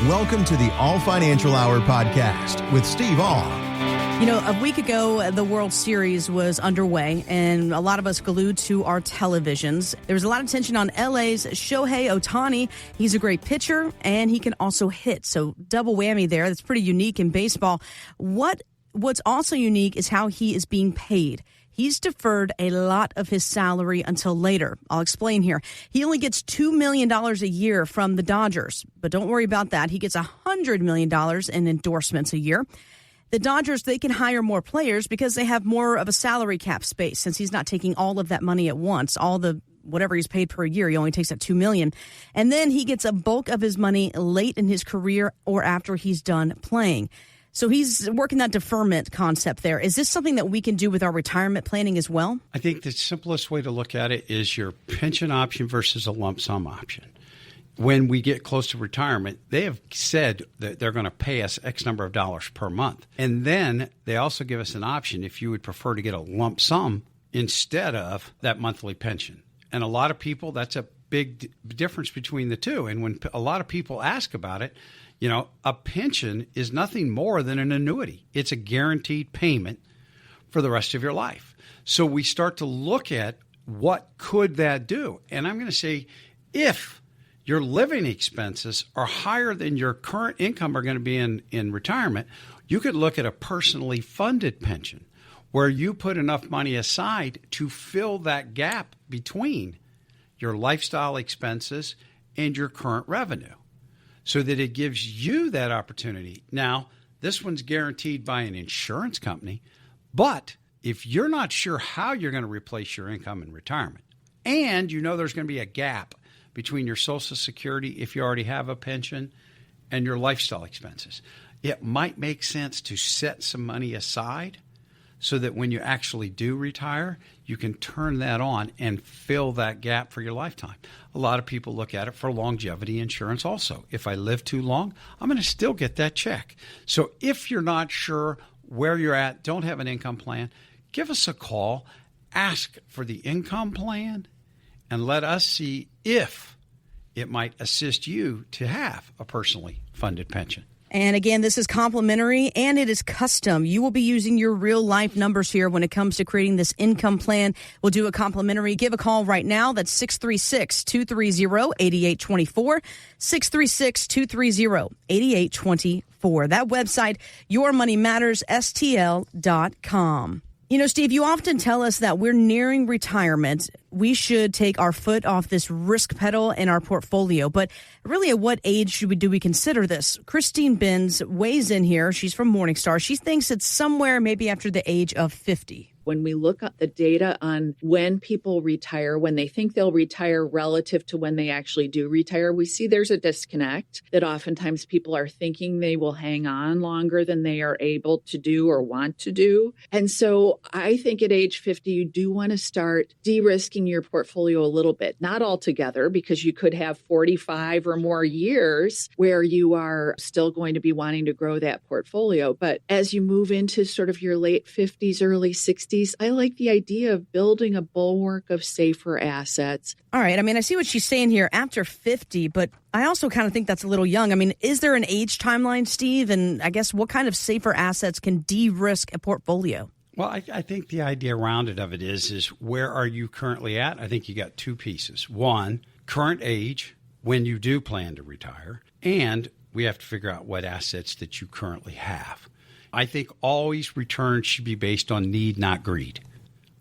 Welcome to the All Financial Hour podcast with Steve All. You know, a week ago, the World Series was underway, and a lot of us glued to our televisions. There was a lot of attention on LA's Shohei Ohtani. He's a great pitcher, and he can also hit. So double whammy there. That's pretty unique in baseball. What's also unique is how he is being paid. He's deferred a lot of his salary until later. I'll explain here. He only gets $2 million a year from the Dodgers, but don't worry about that. He gets $100 million in endorsements a year. The Dodgers, they can hire more players because they have more of a salary cap space since he's not taking all of that money at once. Whatever he's paid per year, he only takes that $2 million. And then he gets a bulk of his money late in his career or after he's done playing. So he's working that deferment concept there. Is this something that we can do with our retirement planning as well? I think the simplest way to look at it is your pension option versus a lump sum option. When we get close to retirement, they have said that they're going to pay us X number of dollars per month. And then they also give us an option if you would prefer to get a lump sum instead of that monthly pension. And a lot of people, that's a big difference between the two. And when a lot of people ask about it, you know, a pension is nothing more than an annuity. It's a guaranteed payment for the rest of your life. So we start to look at what could that do? And I'm going to say if your living expenses are higher than your current income are going to be in retirement, you could look at a personally funded pension where you put enough money aside to fill that gap between your lifestyle expenses and your current revenue so that it gives you that opportunity. Now, this one's guaranteed by an insurance company, but if you're not sure how you're going to replace your income in retirement, and you know there's going to be a gap between your Social Security, if you already have a pension, and your lifestyle expenses, it might make sense to set some money aside so that when you actually do retire, you can turn that on and fill that gap for your lifetime. A lot of people look at it for longevity insurance also. If I live too long, I'm going to still get that check. So if you're not sure where you're at, don't have an income plan, give us a call, ask for the income plan, and let us see if it might assist you to have a personally funded pension. And again, this is complimentary and it is custom. You will be using your real life numbers here when it comes to creating this income plan. We'll do a complimentary. Give a call right now. That's 636-230-8824. 636-230-8824. That website, yourmoneymattersstl.com. You know, Steve, you often tell us that we're nearing retirement. We should take our foot off this risk pedal in our portfolio. But really, at what age do we consider this? Christine Benz weighs in here. She's from Morningstar. She thinks it's somewhere maybe after the age of 50. When we look at the data on when people retire, when they think they'll retire relative to when they actually do retire, we see there's a disconnect that oftentimes people are thinking they will hang on longer than they are able to do or want to do. And so I think at age 50, you do want to start de-risking your portfolio a little bit, not altogether, because you could have 45 or more years where you are still going to be wanting to grow that portfolio. But as you move into sort of your late 50s, early 60s, I like the idea of building a bulwark of safer assets. All right. I mean, I see what she's saying here after 50, but I also kind of think that's a little young. I mean, is there an age timeline, Steve? And I guess what kind of safer assets can de-risk a portfolio? Well, I think the idea around it is where are you currently at? I think you got two pieces. One, current age, when you do plan to retire, and we have to figure out what assets that you currently have. I think always returns should be based on need, not greed.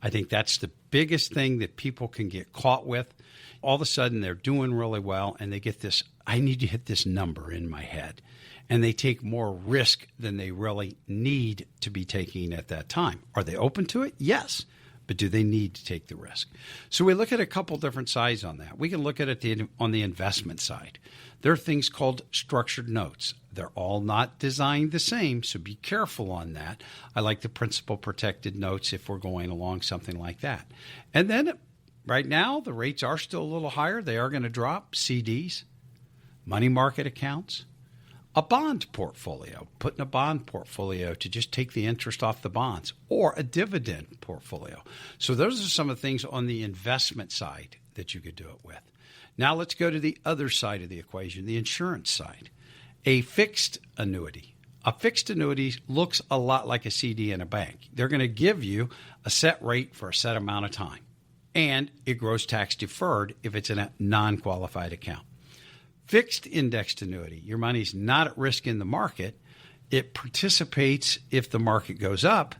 I think that's the biggest thing that people can get caught with. All of a sudden, they're doing really well, and they get this, I need to hit this number in my head. And they take more risk than they really need to be taking at that time. Are they open to it? Yes. But do they need to take the risk? So we look at a couple different sides on that. We can look at it on the investment side. There are things called structured notes. They're all not designed the same, so be careful on that. I like the principal protected notes if we're going along something like that. And then right now, the rates are still a little higher. They are going to drop. CDs, money market accounts, a bond portfolio, putting a bond portfolio to just take the interest off the bonds, or a dividend portfolio. So those are some of the things on the investment side that you could do it with. Now let's go to the other side of the equation, the insurance side. A fixed annuity. A fixed annuity looks a lot like a CD in a bank. They're going to give you a set rate for a set amount of time, and it grows tax deferred if it's in a non-qualified account. Fixed indexed annuity, your money's not at risk in the market. It participates if the market goes up,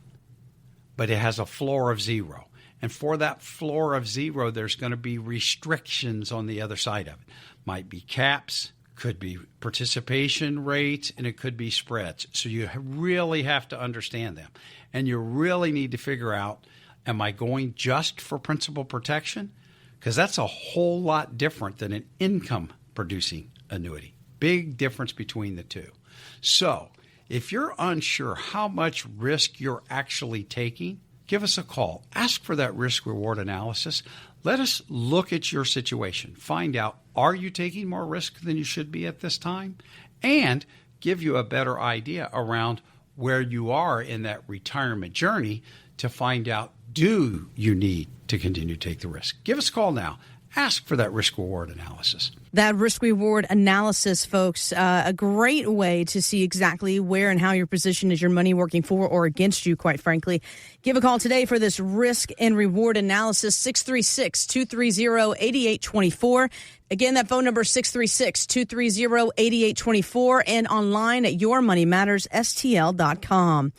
but it has a floor of 0. And for that floor of 0, there's going to be restrictions on the other side of it. Might be caps, could be participation rates, and it could be spreads. So you really have to understand them. And you really need to figure out, am I going just for principal protection? Because that's a whole lot different than an income-producing annuity. Big difference between the two. So if you're unsure how much risk you're actually taking, give us a call. Ask for that risk-reward analysis. Let us look at your situation. Find out, are you taking more risk than you should be at this time? And give you a better idea around where you are in that retirement journey to find out, do you need to continue to take the risk? Give us a call now. Ask for that risk-reward analysis. That risk-reward analysis, folks, a great way to see exactly where and how your position is your money working for or against you, quite frankly. Give a call today for this risk and reward analysis, 636-230-8824. Again, that phone number is 636-230-8824 and online at yourmoneymattersstl.com.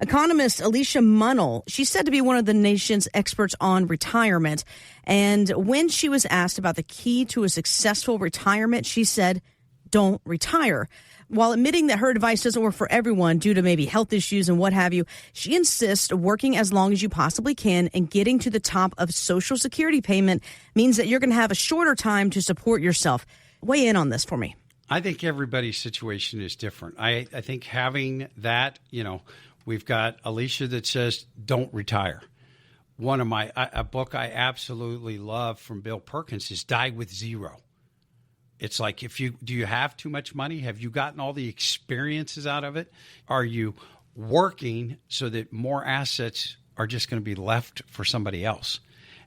Economist Alicia Munnell, she's said to be one of the nation's experts on retirement. And when she was asked about the key to a successful retirement, she said, don't retire. While admitting that her advice doesn't work for everyone due to maybe health issues and what have you, she insists working as long as you possibly can and getting to the top of Social Security payment means that you're going to have a shorter time to support yourself. Weigh in on this for me. I think everybody's situation is different. I think having that, we've got Alicia that says, don't retire. One of a book I absolutely love from Bill Perkins is Die with Zero. It's like, do you have too much money? Have you gotten all the experiences out of it? Are you working so that more assets are just going to be left for somebody else?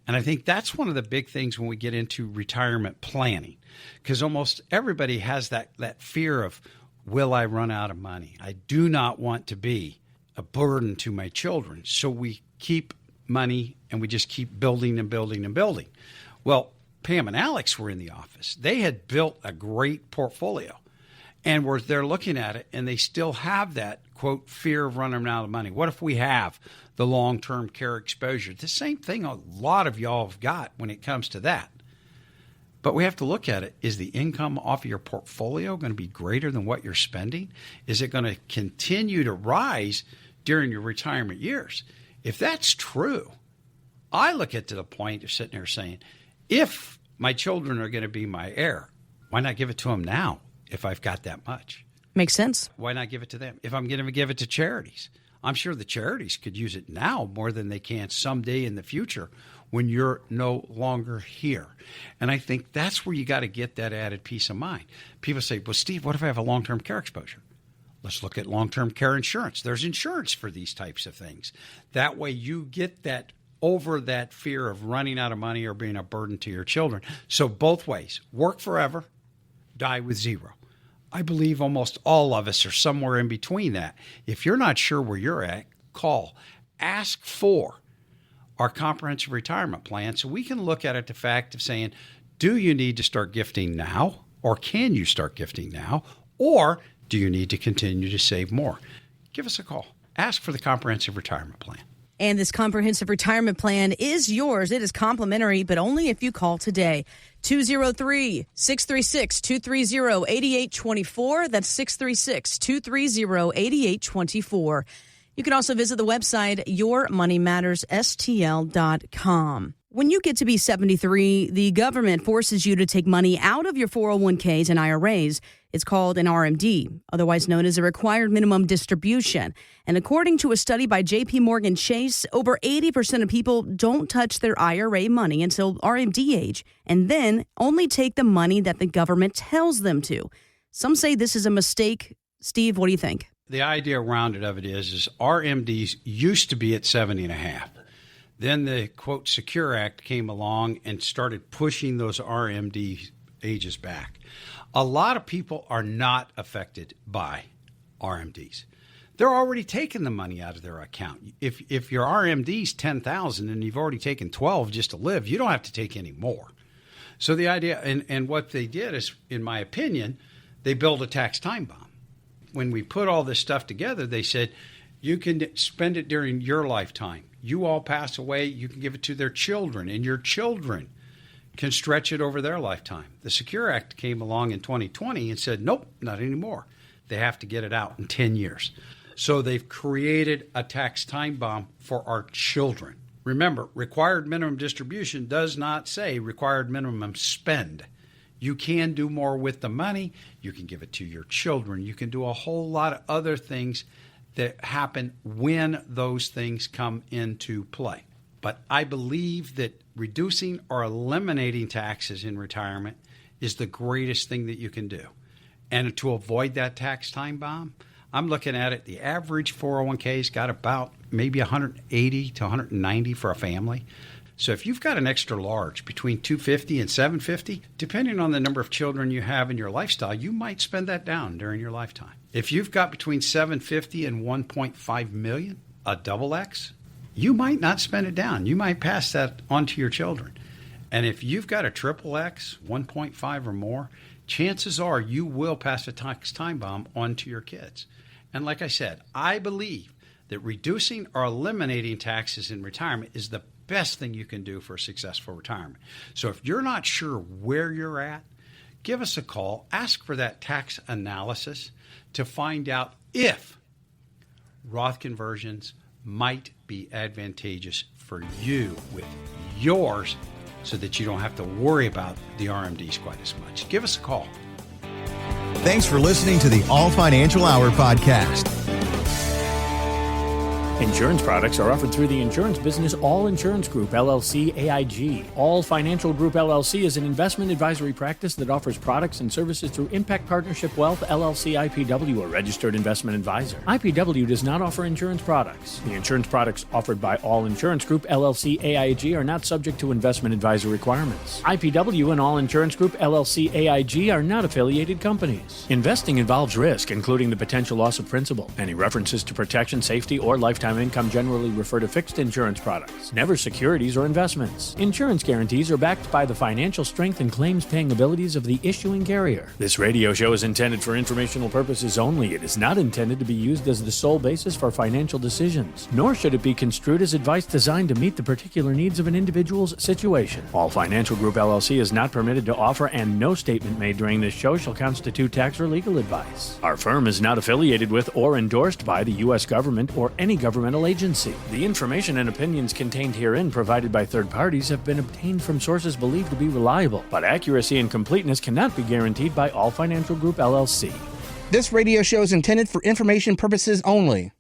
And I think that's one of the big things when we get into retirement planning, because almost everybody has that fear of, will I run out of money? I do not want to be a burden to my children. So we keep money and we just keep building and building and building. Well, Pam and Alex were in the office. They had built a great portfolio and they're looking at it and they still have that, quote, fear of running out of money. What if we have the long-term care exposure? The same thing a lot of y'all have got when it comes to that. But we have to look at it. Is the income off of your portfolio going to be greater than what you're spending? Is it going to continue to rise during your retirement years? If that's true, I look at to the point of sitting there saying, if my children are going to be my heir, why not give it to them now if I've got that much? Makes sense. Why not give it to them? If I'm going to give it to charities, I'm sure the charities could use it now more than they can someday in the future when you're no longer here. And I think that's where you got to get that added peace of mind. People say, well, Steve, what if I have a long-term care exposure? Let's look at long-term care insurance. There's insurance for these types of things. That way you get that over that fear of running out of money or being a burden to your children. So both ways, work forever, die with zero. I believe almost all of us are somewhere in between that. If you're not sure where you're at, call. Ask for our comprehensive retirement plan so we can look at it the fact of saying, do you need to start gifting now? Or can you start gifting now? Or do you need to continue to save more? Give us a call. Ask for the comprehensive retirement plan. And this comprehensive retirement plan is yours. It is complimentary, but only if you call today. 203-636-230-8824. That's 636-230-8824. You can also visit the website yourmoneymattersstl.com. When you get to be 73, the government forces you to take money out of your 401ks and IRAs. It's called an RMD, otherwise known as a required minimum distribution. And according to a study by J.P. Morgan Chase, over 80% of people don't touch their IRA money until RMD age, and then only take the money that the government tells them to. Some say this is a mistake. Steve, what do you think? The idea around it of it is RMDs used to be at 70.5. Then the, quote, Secure Act came along and started pushing those RMD ages back. A lot of people are not affected by RMDs. They're already taking the money out of their account. If your RMD's $10,000 and you've already taken 12 just to live, you don't have to take any more. So the idea, and what they did is, in my opinion, they built a tax time bomb. When we put all this stuff together, they said, you can spend it during your lifetime. You all pass away, you can give it to their children, and your children can stretch it over their lifetime. The Secure Act came along in 2020 and said, nope, not anymore. They have to get it out in 10 years. So they've created a tax time bomb for our children. Remember, required minimum distribution does not say required minimum spend. You can do more with the money. You can give it to your children. You can do a whole lot of other things that happen when those things come into play. But I believe that reducing or eliminating taxes in retirement is the greatest thing that you can do. And to avoid that tax time bomb, I'm looking at it, the average 401k's got about maybe 180 to 190 for a family. So if you've got an extra large between 250 and 750, depending on the number of children you have in your lifestyle, you might spend that down during your lifetime. If you've got between 750 and 1.5 million, a double X, you might not spend it down. You might pass that on to your children. And if you've got a triple X, 1.5 or more, chances are you will pass a tax time bomb on to your kids. And like I said, I believe that reducing or eliminating taxes in retirement is the best thing you can do for a successful retirement. So if you're not sure where you're at, give us a call. Ask for that tax analysis to find out if Roth conversions might be advantageous for you with yours, so that you don't have to worry about the RMDs quite as much. Give us a call. Thanks for listening to the All Financial Hour podcast. Insurance products are offered through the insurance business All Insurance Group, LLC, AIG. All Financial Group, LLC is an investment advisory practice that offers products and services through Impact Partnership Wealth, LLC, IPW, a registered investment advisor. IPW does not offer insurance products. The insurance products offered by All Insurance Group, LLC, AIG are not subject to investment advisor requirements. IPW and All Insurance Group, LLC, AIG are not affiliated companies. Investing involves risk, including the potential loss of principal. Any references to protection, safety, or lifetime income generally refer to fixed insurance products, never securities or investments. Insurance guarantees are backed by the financial strength and claims-paying abilities of the issuing carrier. This radio show is intended for informational purposes only. It is not intended to be used as the sole basis for financial decisions, nor should it be construed as advice designed to meet the particular needs of an individual's situation. All Financial Group, LLC is not permitted to offer, and no statement made during this show shall constitute tax or legal advice. Our firm is not affiliated with or endorsed by the U.S. government or any governmental agency. The information and opinions contained herein provided by third parties have been obtained from sources believed to be reliable, but accuracy and completeness cannot be guaranteed by All Financial Group, LLC. This radio show is intended for information purposes only.